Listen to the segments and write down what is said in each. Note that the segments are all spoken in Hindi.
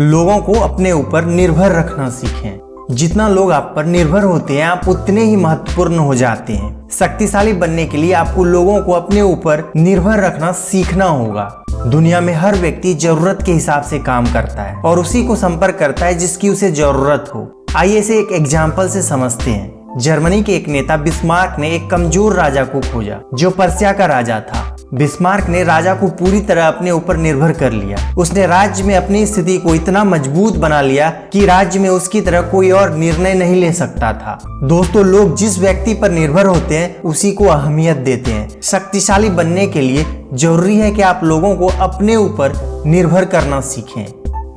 लोगों को अपने ऊपर निर्भर रखना सीखें। जितना लोग आप पर निर्भर होते हैं आप उतने ही महत्वपूर्ण हो जाते हैं। शक्तिशाली बनने के लिए आपको लोगों को अपने ऊपर निर्भर रखना सीखना होगा। दुनिया में हर व्यक्ति जरूरत के हिसाब से काम करता है और उसी को संपर्क करता है जिसकी उसे जरूरत हो। आइए इसे एक एग्जाम्पल से समझते हैं। जर्मनी के एक नेता बिस्मार्क ने एक कमजोर राजा को खोजा जो पर्शिया का राजा था। बिस्मार्क ने राजा को पूरी तरह अपने ऊपर निर्भर कर लिया। उसने राज्य में अपनी स्थिति को इतना मजबूत बना लिया कि राज्य में उसकी तरह कोई और निर्णय नहीं ले सकता था। दोस्तों, लोग जिस व्यक्ति पर निर्भर होते हैं उसी को अहमियत देते हैं। शक्तिशाली बनने के लिए जरूरी है कि आप लोगों को अपने ऊपर निर्भर करना सीखें।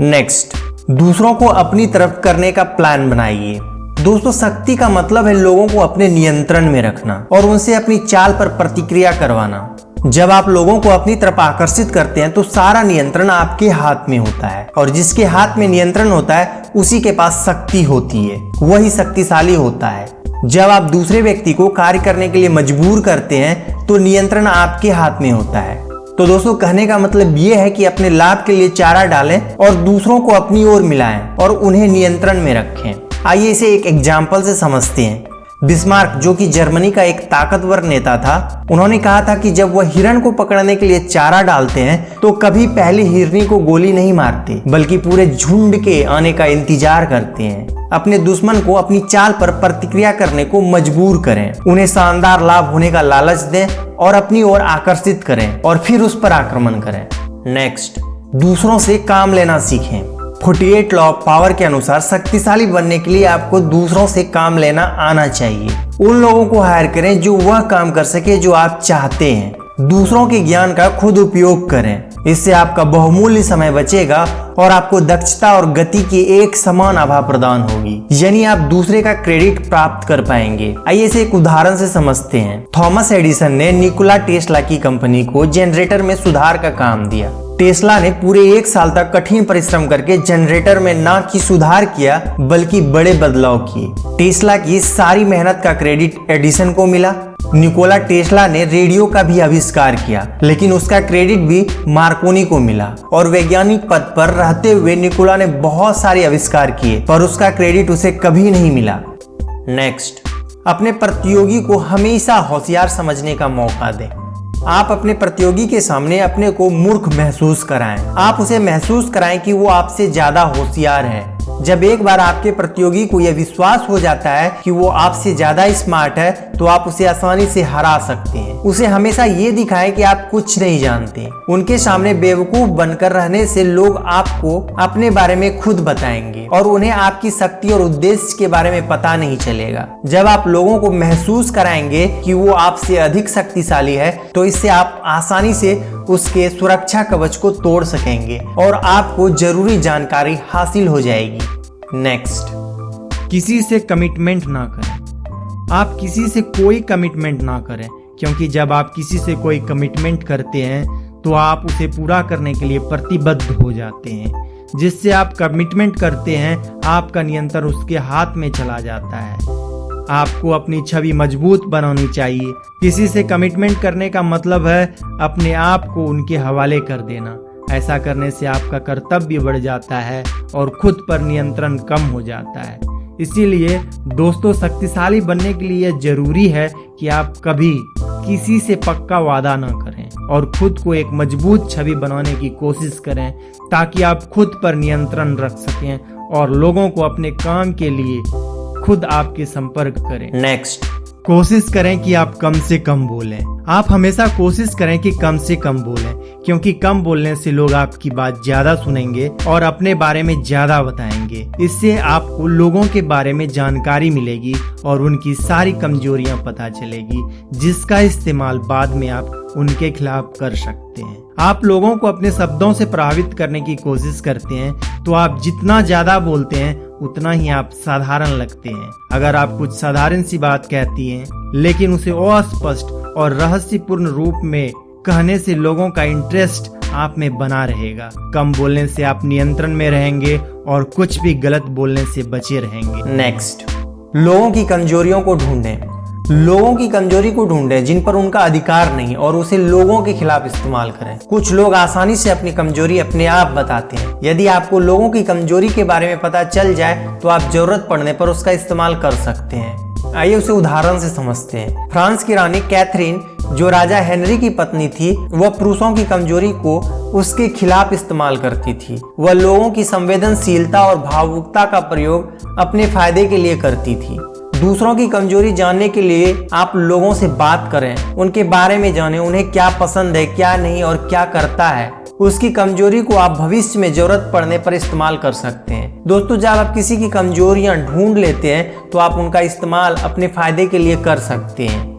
नेक्स्ट, दूसरों को अपनी तरफ करने का प्लान बनाइए। दोस्तों, शक्ति का मतलब है लोगों को अपने नियंत्रण में रखना और उनसे अपनी चाल पर प्रतिक्रिया करवाना। जब आप लोगों को अपनी तरफ आकर्षित करते हैं तो सारा नियंत्रण आपके हाथ में होता है और जिसके हाथ में नियंत्रण होता है उसी के पास शक्ति होती है, वही शक्तिशाली होता है। जब आप दूसरे व्यक्ति को कार्य करने के लिए मजबूर करते हैं तो नियंत्रण आपके हाथ में होता है। तो दोस्तों, कहने का मतलब ये है कि अपने लाभ के लिए चारा डालें और दूसरों को अपनी ओर मिलाएं और उन्हें नियंत्रण में रखें। आइए इसे एक एग्जाम्पल से समझते हैं। बिस्मार्क, जो कि जर्मनी का एक ताकतवर नेता था, उन्होंने कहा था कि जब वह हिरण को पकड़ने के लिए चारा डालते हैं तो कभी पहली हिरनी को गोली नहीं मारते बल्कि पूरे झुंड के आने का इंतजार करते हैं। अपने दुश्मन को अपनी चाल पर प्रतिक्रिया करने को मजबूर करें, उन्हें शानदार लाभ होने का लालच दें और अपनी ओर आकर्षित करें और फिर उस पर आक्रमण करें। नेक्स्ट, दूसरों से काम लेना सीखें। 48 लॉ ऑफ पावर के अनुसार शक्तिशाली बनने के लिए आपको दूसरों से काम लेना आना चाहिए। उन लोगों को हायर करें जो वह काम कर सके जो आप चाहते हैं। दूसरों के ज्ञान का खुद उपयोग करें, इससे आपका बहुमूल्य समय बचेगा और आपको दक्षता और गति की एक समान आभा प्रदान होगी, यानी आप दूसरे का क्रेडिट प्राप्त कर पाएंगे। आइए इसे एक उदाहरण से समझते हैं। थॉमस एडिसन ने निकोला टेस्ला की कंपनी को जनरेटर में सुधार का काम दिया। टेस्ला ने पूरे 1 साल तक कठिन परिश्रम करके जनरेटर में न कि सुधार किया बल्कि बड़े बदलाव किए। टेस्ला की सारी मेहनत का क्रेडिट एडिसन को मिला। निकोला टेस्ला ने रेडियो का भी आविष्कार किया लेकिन उसका क्रेडिट भी मार्कोनी को मिला। और वैज्ञानिक पद पर रहते हुए निकोला ने बहुत सारे आविष्कार किए पर उसका क्रेडिट उसे कभी नहीं मिला। नेक्स्ट, अपने प्रतियोगी को हमेशा होशियार समझने का मौका दें। आप अपने प्रतियोगी के सामने अपने को मूर्ख महसूस कराएं। आप उसे महसूस कराएं कि वो आपसे ज्यादा होशियार है। जब एक बार आपके प्रतियोगी को यह विश्वास हो जाता है कि वो आपसे ज्यादा स्मार्ट है तो आप उसे आसानी से हरा सकते हैं। उसे हमेशा ये दिखाएं कि आप कुछ नहीं जानते। उनके सामने बेवकूफ बनकर रहने से लोग आपको अपने बारे में खुद बताएंगे और उन्हें आपकी शक्ति और उद्देश्य के बारे में पता नहीं चलेगा। जब आप लोगों को महसूस कराएंगे कि वो आपसे अधिक शक्तिशाली है तो इससे आप आसानी से उसके सुरक्षा कवच को तोड़ सकेंगे और आपको जरूरी जानकारी हासिल हो जाएगी। नेक्स्ट, किसी से कमिटमेंट ना करें। आप किसी से कोई कमिटमेंट ना करें क्योंकि जब आप किसी से कोई कमिटमेंट करते हैं तो आप उसे पूरा करने के लिए प्रतिबद्ध हो जाते हैं। जिससे आप कमिटमेंट करते हैं आपका नियंत्रण उसके हाथ में चला जाता है। आपको अपनी छवि मजबूत बनानी चाहिए। किसी से कमिटमेंट करने का मतलब है अपने आप को उनके हवाले कर देना। ऐसा करने से आपका कर्तव्य बढ़ जाता है और खुद पर नियंत्रण कम हो जाता है। इसीलिए दोस्तों, शक्तिशाली बनने के लिए जरूरी है कि आप कभी किसी से पक्का वादा ना करें और खुद को एक मजबूत छवि बनाने की कोशिश करें ताकि आप खुद पर नियंत्रण रख सकें और लोगों को अपने काम के लिए खुद आपके संपर्क करें। नेक्स्ट, कोशिश करें कि आप कम से कम बोलें। आप हमेशा कोशिश करें कि कम से कम बोलें क्योंकि कम बोलने से लोग आपकी बात ज्यादा सुनेंगे और अपने बारे में ज्यादा बताएंगे। इससे आपको लोगों के बारे में जानकारी मिलेगी और उनकी सारी कमजोरियां पता चलेगी जिसका इस्तेमाल बाद में आप उनके खिलाफ कर सकते हैं। आप लोगों को अपने शब्दों से प्रभावित करने की कोशिश करते हैं तो आप जितना ज्यादा बोलते हैं उतना ही आप साधारण लगते हैं। अगर आप कुछ साधारण सी बात कहती हैं लेकिन उसे अस्पष्ट और रहस्यपूर्ण रूप में कहने से लोगों का इंटरेस्ट आप में बना रहेगा। कम बोलने से आप नियंत्रण में रहेंगे और कुछ भी गलत बोलने से बचे रहेंगे। नेक्स्ट, लोगों की कमजोरियों को ढूंढें। लोगों की कमजोरी को ढूंढें जिन पर उनका अधिकार नहीं और उसे लोगों के खिलाफ इस्तेमाल करें। कुछ लोग आसानी से अपनी कमजोरी अपने आप बताते हैं। यदि आपको लोगों की कमजोरी के बारे में पता चल जाए तो आप जरूरत पड़ने पर उसका इस्तेमाल कर सकते हैं। आइए उसे उदाहरण से समझते हैं। फ्रांस की रानी कैथरीन जो राजा हेनरी की पत्नी थी, वह पुरुषों की कमजोरी को उसके खिलाफ इस्तेमाल करती थी। वह लोगों की संवेदनशीलता और भावुकता का प्रयोग अपने फायदे के लिए करती थी। दूसरों की कमजोरी जानने के लिए आप लोगों से बात करें, उनके बारे में जानें, उन्हें क्या पसंद है, क्या नहीं और क्या करता है। उसकी कमजोरी को आप भविष्य में जरूरत पड़ने पर इस्तेमाल कर सकते हैं। दोस्तों, जब आप किसी की कमजोरियां ढूंढ लेते हैं तो आप उनका इस्तेमाल अपने फायदे के लिए कर सकते हैं।